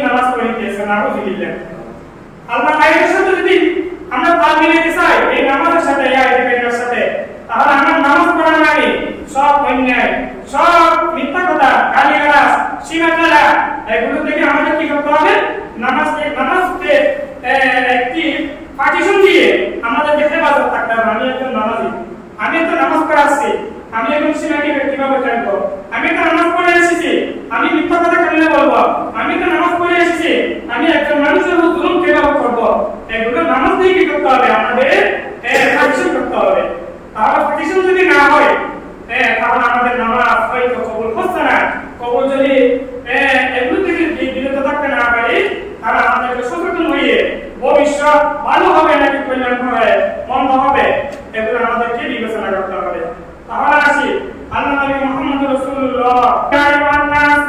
নামাজ পড়ে দিয়েছে নাউযুবিল্লাহ আল্লাহ আয়াতের সাথে যদি আমরা তাল মিলাতে চাই এই নামাজের সাথে এই আয়াতের সাথে তাহলে আমার নামাজ পড়া মানে সব অন্যায় সব মিথ্যা কথা গালিগালাজ সীমাচলা এগুলো থেকে আমাদের কি করতে হবে নামাজকে একটি পার্টিশন দিয়ে আমাদেরকে হেফাজত থাকতে হবে আমি একজন নামাজি আমি তো নামাজ পড়াচ্ছি আমি একজন সীমাকে কিভাবে জানবো আমি তো নামাজ পড়ে এসেছি আমি মিথ্যা কথা কেন বলবো আমি তো নামাজ পড়ে এসেছি আমি একজন মানুষের উপর জুলুম কিভাবে করবো এগুলো নামাজ দিয়ে কি করতে হবে আমাদের পার্টিশন করতে হবে তাহলে পার্টিশন যদি না হয় তাহলে আমাদের নামাজ হয়তো কবুল হচ্ছে না কবুল যদি এগুলো থেকে বিরত থাকতে না পারি তাহলে আমাদেরকে সচেতন হয়ে ভবিষ্যৎ ভালো হবে নাকি কল্যাণ হবে মন্দ হবে এগুলো আমাদেরকে বিবেচনা করতে হবে তাহলে আসি আল্লাহ নবী মুহাম্মদ রাসূলুল্লাহ ইয়া আইয়ুহান নাস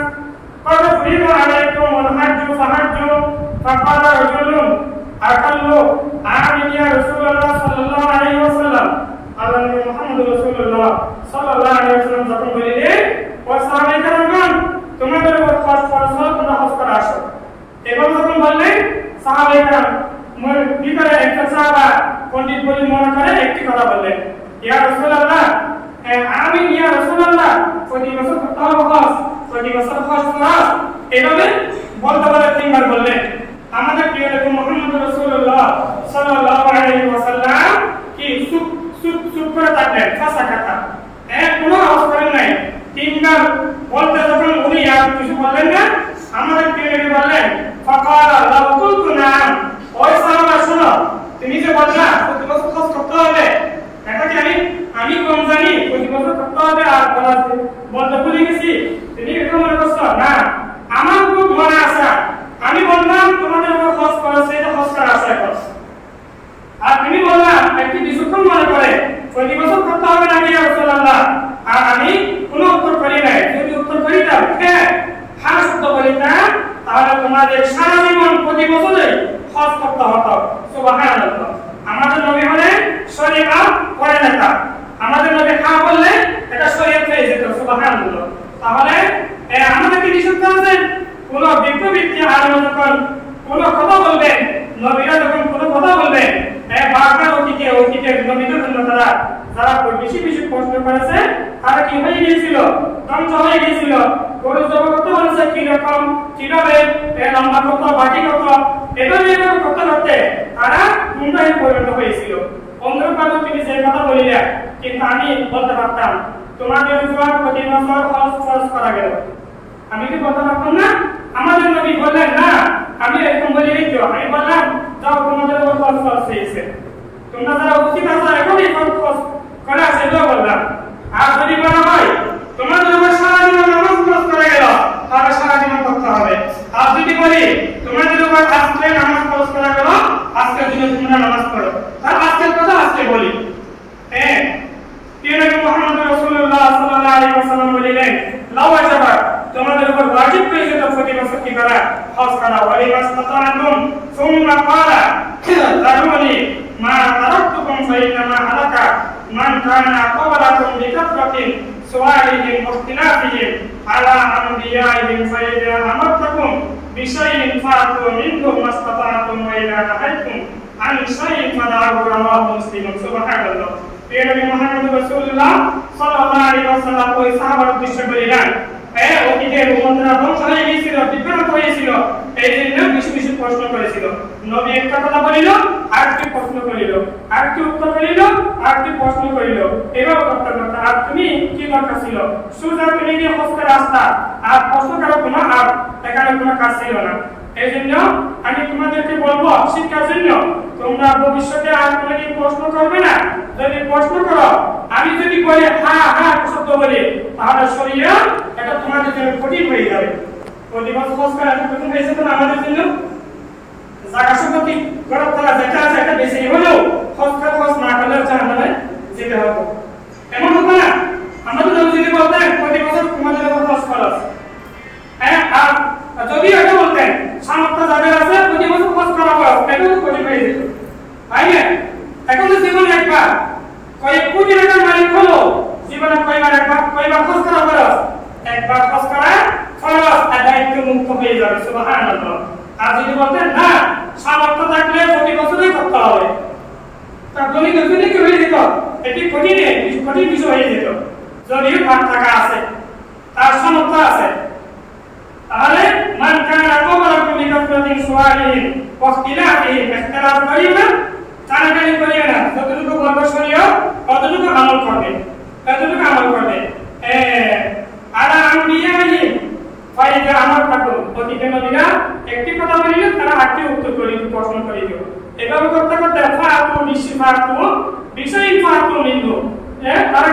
قد فرض عليكم الحج فحجوا فقال رجل أقل عامل يا رسول الله صلى الله عليه وسلم আল্লাহ নবী মুহাম্মদ রাসূলুল্লাহ সাল্লাল্লাহু আলাইহি ওয়াসাল্লাম যখন বললেন ও সাহাবায়ে কেরামগণ তোমাদের উপর ফরজ তোমরা হজ করে আসো এবং যখন বললেন সাহাবায়ে কেরাম ভিতরে একটা সাহাবা পণ্ডিত বলে মনে করে একটি কথা বললেন ইয়া রাসূলুল্লাহ আমিন ইয়া রাসূলুল্লাহ প্রতি বছর প্রতি বছর হজ ফরজ এভাবে বলতে বলে তিনবার বললেন আমাদের প্রিয় নবী মুহাম্মদ রাসূলুল্লাহ সাল্লাল্লাহু আলাইহি ওয়াসাল্লাম কি চুপ করে থাকলেন ফাঁসা কাটা কোনো আওয়াজ করেন নাই তিনবার বলতে যখন উনি আর কিছু বললেন না আমাদের প্রিয় নবী বললেন ফাকারা লাউ কুনতু নাম ওই সাহাবা শোনো তুমি যে বললা প্রতি বছর হজ করতে হবে এটা কি আমি কম জানি প্রতি বছর করতে হবে আর বলতে ভুলে গেছি তুমি এটা মনে করছো না আমার খুব মনে আছে আমি বললাম তোমাদের উপর হজ করা সেটা হজ করা আছে আর তুমি বললাম একটি বিশুদ্ধ মনে করে প্রতি বছর করতে হবে নাকি ইয়া রাসূলুল্লাহ আর আমি কোনো উত্তর করি নাই যদি উত্তর করিতাম হ্যাঁ শব্দ বলিতাম তাহলে তোমাদের সারা জীবন প্রতি বছরে হজ করতে হতো সুবহানাল্লাহ আমাদের নবী হলেন শরীয়ত করে নেতা আমাদের নবী হ্যাঁ বললে এটা শরীয়ত হয়ে যেত সুবহানাল্লাহ তাহলে আমাদেরকে বিশুদ্ধ আছেন কোন ব্যক্তি আলেম যখন কোন কথা বলবেন নবীরা যখন কোন কথা বলবেন বারবার অতীতে নবীদের জন্য যারা বেশি প্রশ্ন করেছে তারা কি হয়ে গিয়েছিল ধ্বংস হয়ে গিয়েছিল গরু জব করতে বলেছে কি রকম কিভাবে লম্বা কত বাটি কত এভাবে করতে করতে তারা গুমরাহে পরিণত হয়েছিল অন্যভাবে তিনি যে কথা বলিলেন কিন্তু আমি বলতে পারতাম তোমাদের উপর প্রতি বছর হজ ফরজ করা গেল আমি কি বলতে পারতাম না আমাদের নবী বললেন না আমি এরকম বলি নাই আমি বললাম যাও তোমাদের উপর হজ ফরজ হয়েছে তোমরা যারা উচিত আছো এখনই হজ করা সেটাও বললাম আর যদি বলা হয় তোমাদের উপর সারা জীবন নামাজ ফরজ করা গেল তাহলে সারা জীবন করতে হবে আর যদি বলি তোমাদের উপর আজকে নামাজ ফরজ করা গেল আজকের দিনে তোমরা নামাজ পড়ো আর আজকের কথা আজকে বলি প্রিয় নবী মুহাম্মদ রাসূলুল্লাহ সাল্লাল্লাহু আলাইহি ওয়াসাল্লাম বলেন লাউ আজাবা তোমাদের উপর ওয়াজিব হয়ে যেত প্রতি বছর কি করা হজ করা ওয়ালি মাসতাতাতুম সুম্মা ক্বালা তারুনি মা তারাকতুকুম ফাইন্নামা হালাকা মান কানা ক্বাবলাকুম বিকাথরাতিন সুআলিহিম ওয়াখতিলাফিহিম আলা আমবিয়াইহিম ফাইদা আমারতুকুম বিশাইইন ফাতু মিনহু মাসতাতাতুম ওয়া ইলা নাহাইতুম আন শাইইন ফাদাউ রাওয়াহু মুসলিম সুবহানাল্লাহ প্রিয় নবী মুহাম্মদ রাসূলুল্লাহ সাল্লাল্লাহু আলাইহি ওয়াসাল্লাম ওই সাহাবার উদ্দেশ্যে বলেন অতীতের উম্মতরা ধ্বংস হয়ে গিয়েছিল বিভ্রান্ত হয়েছিল এই জন্য কিছু প্রশ্ন করেছিল নবী একটা কথা বলিল আরেকটি প্রশ্ন করিল আরেকটি উত্তর করিল আরেকটি প্রশ্ন করিল এভাবে করতে করতে আর তুমি কি দরকার ছিল সুজা তুমি গিয়ে হস্তের রাস্তা আর প্রশ্ন করো কোনো আর এখানে কোনো কাজ ছিল না এই জন্য আমি তোমাদেরকে বলবো শিক্ষার জন্য তোমরা ভবিষ্যতে আর কোনো কি প্রশ্ন করবে না যদি প্রশ্ন করো আমি যদি বলি হ্যাঁ হ্যাঁ শব্দ বলি তাহলে শরীয়ত এটা তোমাদের জন্য কঠিন হয়ে যাবে প্রতিবাদ খোঁজ করা এত কঠিন হয়েছে তো আমাদের জন্য জায়গা সম্পত্তি গড়ত করা যেটা আছে এটা বেশি হলেও খোঁজ না করলে জাহান্নামে যেতে হবে এমন হবে না আমাদের নবী যদি বলতেন প্রতি বছর তোমাদের উপর খোঁজ খরচ আর যদি এটা বলতেন সামর্থ্য যাদের আছে প্রতি বছর খোঁজ করা খরচ এটা তো কঠিন হয়ে যেত তাই না এখন তো জীবনে একবার কয়েক কোটি টাকার মালিক হলো জীবনে কয়বার খোঁজ করা খরচ একবার খোঁজ করা খরচ দায়িত্ব মুক্ত হয়ে যাবে সুবহানাল্লাহ। আর যদি বলতেন না সামর্থ্য থাকলে প্রতি বছরই করতে হবে, তা গণিত কি হয়ে যেত, এটি কঠিন বিষয় হয়ে যেত। যদিও ভাগ টাকা আছে, তার সামর্থ্য আছে, তাহলে মান কানা কবলাকুম বিকাফরাতিন সুআলিহিম ওয়া ইখতিলাফিহিম ইখতিলাফ করিবা, টানাটানি করিও না, যতটুকু বলবো শরীয় ততটুকু আমল করবে, ততটুকু আমল করবে। আলা আম্বিয়াহিম ফাইদা আমল থাকুন, অতীতে নবীরা একটি কথা বলিলে তারা আটটি উত্তর করি প্রশ্ন করি দিও। এভাবে করতে করতে ফাতু বিশফাতু বিষয় ফাতু মিনহু, তারা